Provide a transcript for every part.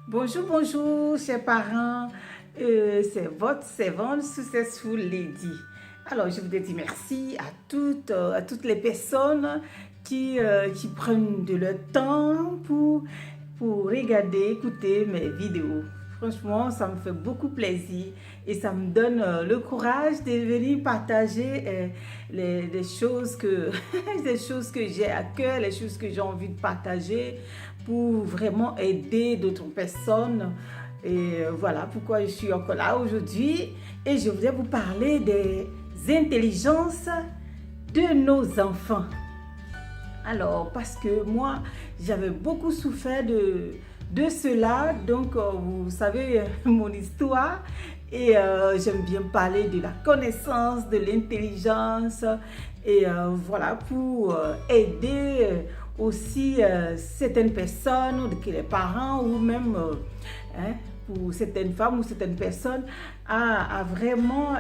Bonjour, bonjour, chers parents. C'est votre servante Successful Lady. Alors, je voudrais dire merci à toutes les personnes qui prennent de leur temps pour regarder, écouter mes vidéos. Franchement, ça me fait beaucoup plaisir et ça me donne le courage de venir partager les choses les choses que j'ai à cœur, les choses que j'ai envie de partager pour vraiment aider d'autres personnes. Et voilà pourquoi je suis encore là aujourd'hui. Et je voudrais vous parler des intelligences de nos enfants. Alors, parce que moi, j'avais beaucoup souffert de cela. Donc, vous savez mon histoire. Et j'aime bien parler de la connaissance, de l'intelligence. Et voilà, pour aider aussi certaines personnes, les parents ou même pour certaines femmes ou certaines personnes à vraiment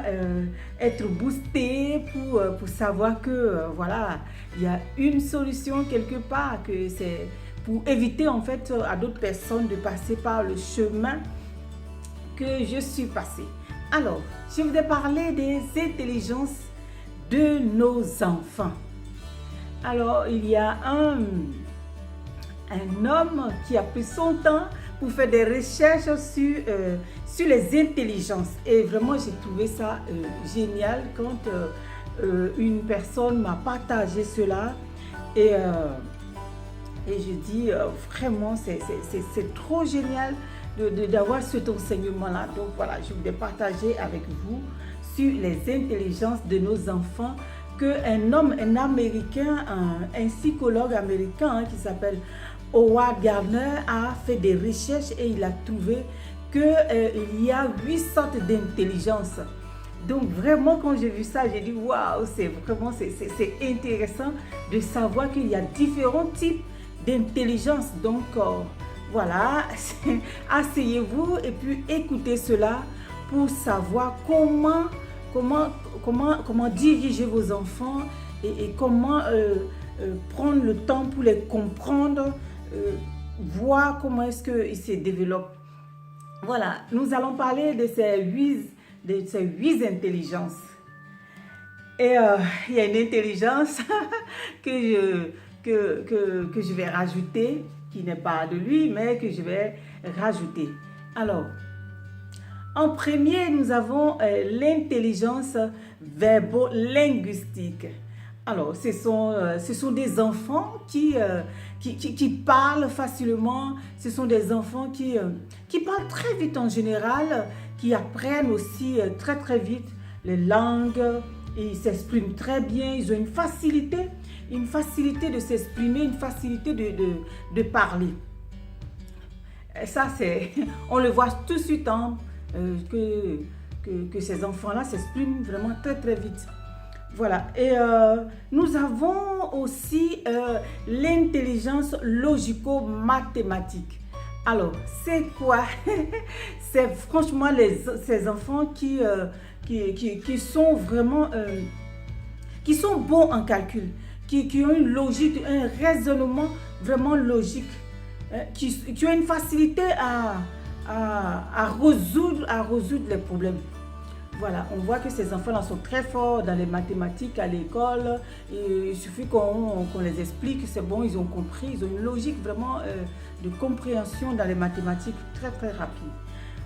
être boostées pour savoir que voilà, il y a une solution quelque part, que c'est pour éviter en fait à d'autres personnes de passer par le chemin que je suis passée. Alors, je voudrais parler des intelligences de nos enfants. Alors, il y a un homme qui a pris son temps pour faire des recherches sur les intelligences. Et vraiment, j'ai trouvé ça génial quand une personne m'a partagé cela. Et je dis vraiment, c'est trop génial d'avoir cet enseignement-là. Donc voilà, je voulais partager avec vous sur les intelligences de nos enfants qu'un homme, un Américain, un psychologue américain qui s'appelle Howard Gardner a fait des recherches et il a trouvé qu'il y a 8 sortes d'intelligence. Donc vraiment, quand j'ai vu ça, j'ai dit waouh, c'est intéressant de savoir qu'il y a différents types d'intelligence. Donc voilà, asseyez-vous et puis écoutez cela pour savoir comment diriger vos enfants et comment prendre le temps pour les comprendre, voir comment est-ce qu'ils se développent. Voilà, nous allons parler de ces huit intelligences. Et il y a une intelligence que je vais rajouter, qui n'est pas de lui, mais que je vais rajouter. Alors, en premier, nous avons l'intelligence verbo-linguistique. Alors, ce sont des enfants qui parlent facilement. Ce sont des enfants qui parlent très vite en général, qui apprennent aussi très très vite les langues. Ils s'expriment très bien. Ils ont une facilité de s'exprimer, une facilité de parler. Et ça, on le voit tout de suite, hein, que ces enfants-là s'expriment vraiment très très vite. Voilà, et nous avons aussi l'intelligence logico-mathématique. Alors, c'est quoi? C'est franchement ces enfants qui sont vraiment, qui sont bons en calcul, qui ont une logique, un raisonnement vraiment logique, qui ont une facilité à résoudre les problèmes. Voilà, on voit que ces enfants-là sont très forts dans les mathématiques à l'école. Il suffit qu'on les explique, c'est bon, ils ont compris. Ils ont une logique vraiment de compréhension dans les mathématiques très très rapide.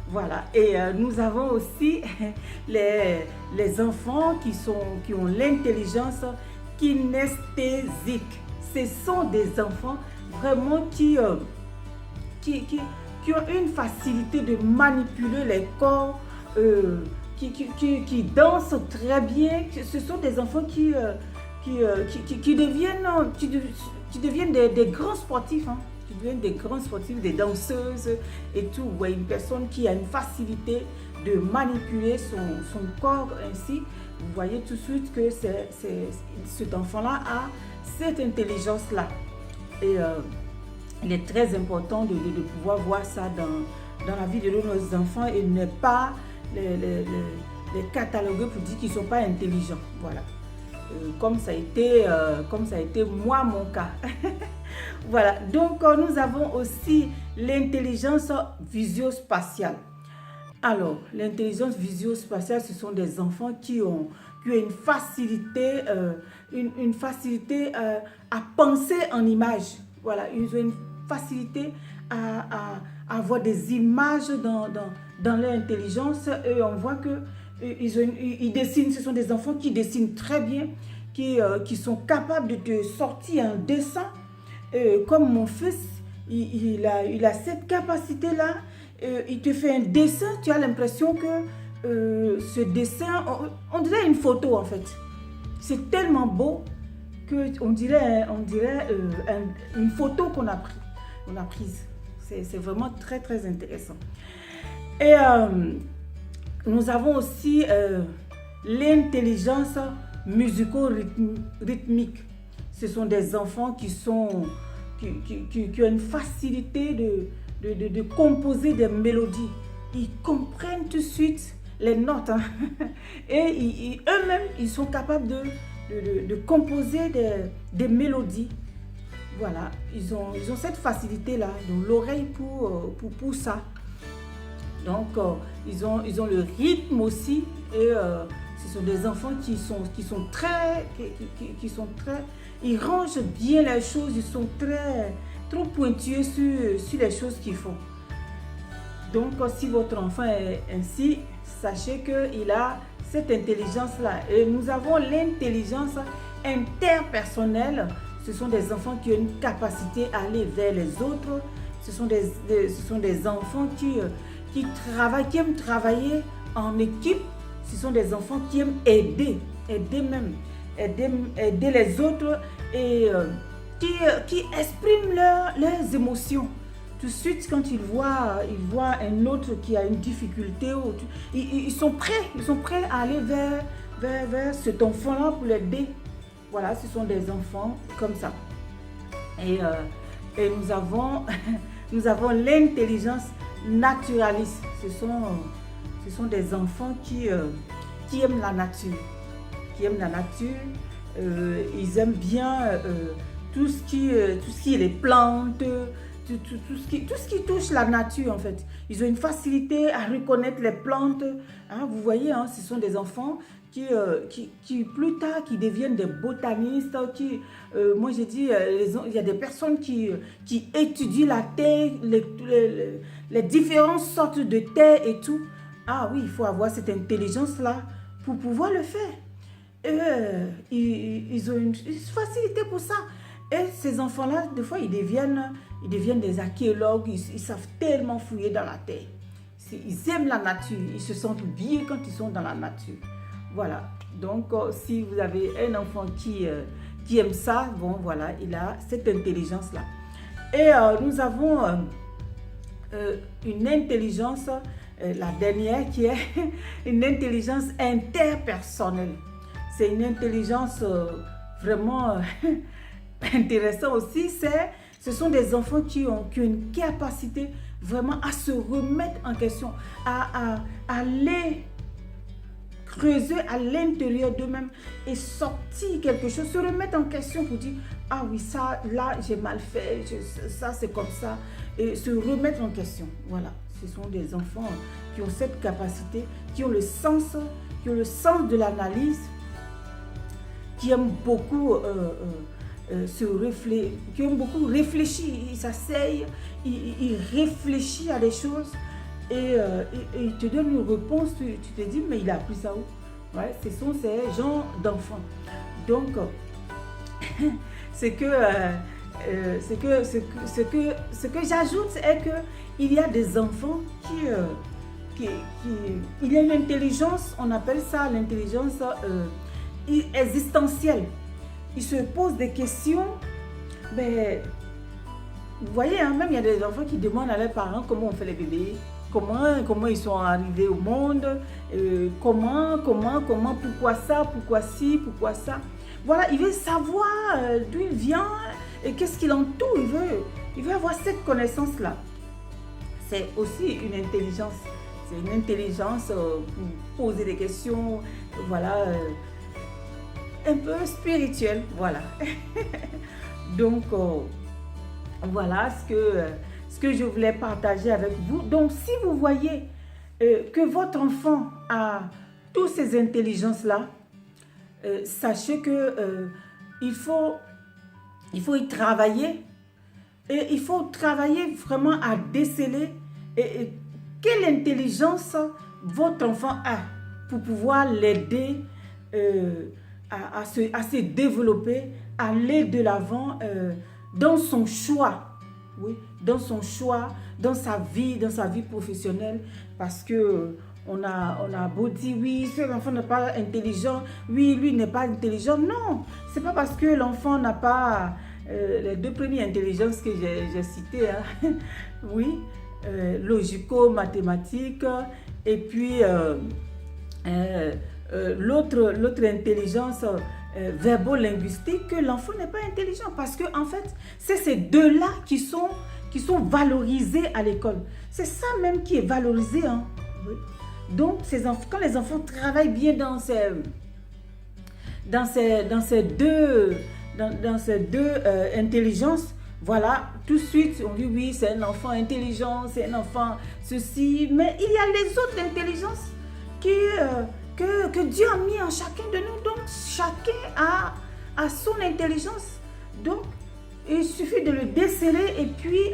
Voilà, et nous avons aussi les enfants qui ont l'intelligence kinesthésique. Ce sont des enfants vraiment qui ont une facilité de manipuler les corps, qui dansent très bien. Ce sont des enfants qui deviennent des grands sportifs, hein, qui deviennent des grands sportifs, des danseuses et tout. Ouais, une personne qui a une facilité de manipuler son corps ainsi. Vous voyez tout de suite que cet enfant-là a cette intelligence-là. Et il est très important de pouvoir voir ça dans la vie de nos enfants et ne pas les cataloguer pour dire qu'ils ne sont pas intelligents. Voilà. Comme ça a été moi mon cas. Voilà. Donc nous avons aussi l'intelligence visio-spatiale. Alors, l'intelligence visio-spatiale, ce sont des enfants qui ont une facilité, à penser en images. Voilà, ils ont une facilité à avoir des images dans leur intelligence. Et on voit que ils dessinent, ce sont des enfants qui dessinent très bien, qui sont capables de te sortir un dessin. Comme mon fils, il a cette capacité-là. Il te fait un dessin, tu as l'impression que ce dessin, on dirait une photo en fait. C'est tellement beau qu'on dirait, une photo qu'on a prise. C'est vraiment très très intéressant. Et nous avons aussi l'intelligence musico-rythmique. Ce sont des enfants qui ont une facilité de composer des mélodies. Ils comprennent tout de suite les notes. Hein. Et eux-mêmes, ils sont capables de composer des mélodies. Voilà, ils ont cette facilité-là, donc l'oreille pour ça. Donc, ils ont le rythme aussi. Et ce sont des enfants qui sont très... Ils rangent bien les choses, ils sont trop pointueux sur les choses qu'ils font. Donc, si votre enfant est ainsi, sachez qu'il a cette intelligence-là. Et nous avons l'intelligence interpersonnelle. Ce sont des enfants qui ont une capacité à aller vers les autres. Ce sont des enfants qui aiment travailler en équipe. Ce sont des enfants qui aiment aider les autres et qui expriment leurs émotions. Tout de suite, quand ils voient un autre qui a une difficulté, ils sont prêts à aller vers cet enfant-là pour l'aider. Voilà, ce sont des enfants comme ça. Et nous avons l'intelligence naturaliste. Ce sont des enfants qui aiment la nature. Ils aiment bien tout ce qui est les plantes, tout ce qui touche la nature en fait. Ils ont une facilité à reconnaître les plantes. Hein, vous voyez, hein, ce sont des enfants qui plus tard qui deviennent des botanistes. Moi j'ai dit, il y a des personnes qui étudient la terre, les différentes sortes de terre et tout. Ah oui, il faut avoir cette intelligence-là pour pouvoir le faire. Ils ont une facilité pour ça. Et ces enfants-là, des fois, ils deviennent des archéologues. Ils savent tellement fouiller dans la terre. Ils aiment la nature. Ils se sentent bien quand ils sont dans la nature. Voilà. Donc, si vous avez un enfant qui aime ça, bon, voilà, il a cette intelligence-là. Et nous avons une intelligence, la dernière, qui est une intelligence interpersonnelle. C'est une intelligence vraiment intéressante aussi. Ce sont des enfants qui ont une capacité vraiment à se remettre en question, à aller creuser à l'intérieur d'eux-mêmes et sortir quelque chose, se remettre en question pour dire « Ah oui, ça, là, j'ai mal fait, ça, c'est comme ça. » Et se remettre en question. Voilà, ce sont des enfants qui ont cette capacité, qui ont le sens de l'analyse, qui aiment beaucoup qui aiment beaucoup réfléchir. Ils s'asseyent, ils réfléchissent à des choses et ils te donnent une réponse. Tu te dis, mais il a appris ça où? Ouais, ce sont ces genres d'enfants. Donc, ce que j'ajoute est qu'il y a des enfants il y a une intelligence, on appelle ça l'intelligence existentielle. Ils se posent des questions, mais vous voyez, hein, même il y a des enfants qui demandent à leurs parents comment on fait les bébés, comment ils sont arrivés au monde, pourquoi ça, pourquoi ci, pourquoi ça. Voilà, il veut savoir d'où il vient et qu'est-ce qu'il entoure. Il veut avoir cette connaissance-là. C'est aussi une intelligence. C'est une intelligence pour poser des questions, voilà, un peu spirituelle, voilà. Donc, voilà ce que je voulais partager avec vous. Donc, si vous voyez que votre enfant a toutes ces intelligences-là, sachez que il faut y travailler. Et il faut travailler vraiment à déceler quelle intelligence votre enfant a pour pouvoir l'aider à se développer, à aller de l'avant dans son choix. Oui, dans son choix, dans sa vie professionnelle. Parce que on a beau dire, oui, ce l'enfant n'est pas intelligent, oui, lui n'est pas intelligent. Non, c'est pas parce que l'enfant n'a pas les deux premières intelligences que j'ai citées, hein. Oui, logico-mathématique, et puis l'autre intelligence verbo-linguistique, que l'enfant n'est pas intelligent. Parce que en fait, c'est ces deux-là qui sont valorisés à l'école. C'est ça même qui est valorisé, hein. Oui. Donc, quand les enfants travaillent bien dans ces deux intelligences, voilà, tout de suite, on dit oui, c'est un enfant intelligent, c'est un enfant ceci, mais il y a les autres intelligences que Dieu a mis en chacun de nous. Donc, chacun a son intelligence. Donc, il suffit de le déceler et puis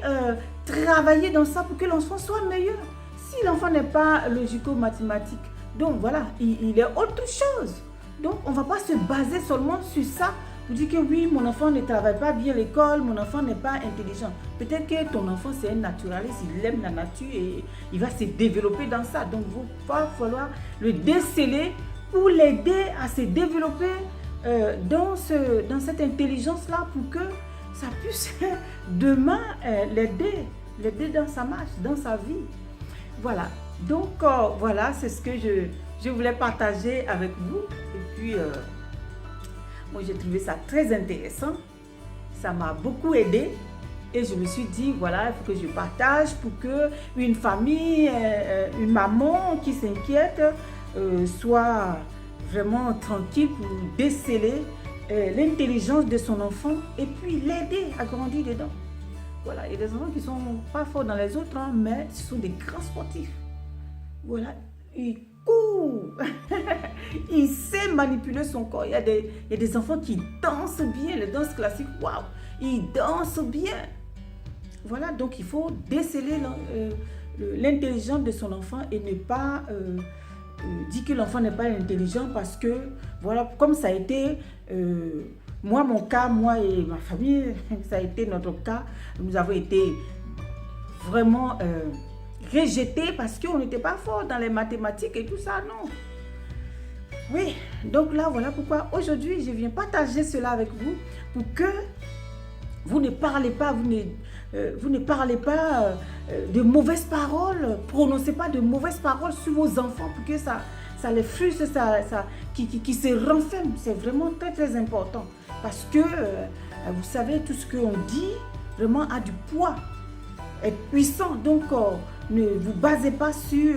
travailler dans ça pour que l'enfant soit meilleur. Si l'enfant n'est pas logico-mathématique, donc voilà, il est autre chose. Donc, on ne va pas se baser seulement sur ça pour dire que oui, mon enfant ne travaille pas bien à l'école, mon enfant n'est pas intelligent. Peut-être que ton enfant, c'est un naturaliste, il aime la nature et il va se développer dans ça. Donc, il va falloir le déceler pour l'aider à se développer dans cette intelligence-là pour que ça puisse demain l'aider dans sa marche, dans sa vie. Voilà. Donc, voilà, c'est ce que je voulais partager avec vous. Et puis, moi, j'ai trouvé ça très intéressant. Ça m'a beaucoup aidé. Et je me suis dit, voilà, il faut que je partage pour qu'une famille, une maman qui s'inquiète, soit vraiment tranquille pour déceler l'intelligence de son enfant et puis l'aider à grandir dedans. Voilà, il y a des enfants qui ne sont pas forts dans les autres, hein, mais ce sont des grands sportifs. Voilà, ils courent. Il sait manipuler son corps. Il y a des enfants qui dansent bien, les danses classiques, waouh, ils dansent bien. Voilà, donc il faut déceler l'intelligence de son enfant et ne pas dire que l'enfant n'est pas intelligent parce que, voilà, comme ça a été... moi, mon cas, moi et ma famille, ça a été notre cas. Nous avons été vraiment rejetés parce qu'on n'était pas fort dans les mathématiques et tout ça, non. Oui, donc là, voilà pourquoi aujourd'hui, je viens partager cela avec vous pour que vous ne parlez pas, vous ne parlez pas de mauvaises paroles, prononcez pas de mauvaises paroles sur vos enfants pour que ça les frustre, qui se renferme. C'est vraiment très très important parce que vous savez, tout ce qu'on dit vraiment a du poids, est puissant. Donc ne vous basez pas sur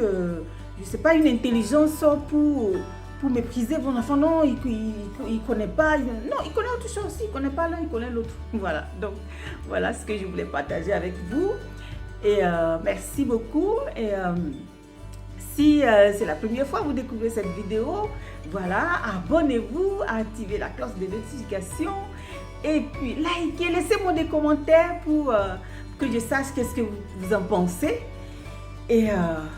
je sais pas, une intelligence pour mépriser vos enfants. Non, il connaît pas. Non, il connaît autre chose aussi. Il connaît pas l'un, il connaît l'autre. Voilà. Donc voilà ce que je voulais partager avec vous. Et merci beaucoup. Et si c'est la première fois que vous découvrez cette vidéo, voilà, abonnez-vous, activez la cloche de notification et puis likez, laissez-moi des commentaires pour que je sache qu'est-ce que vous en pensez. Et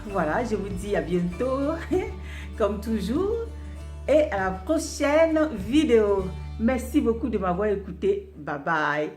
voilà, je vous dis à bientôt, comme toujours, et à la prochaine vidéo. Merci beaucoup de m'avoir écouté. Bye bye.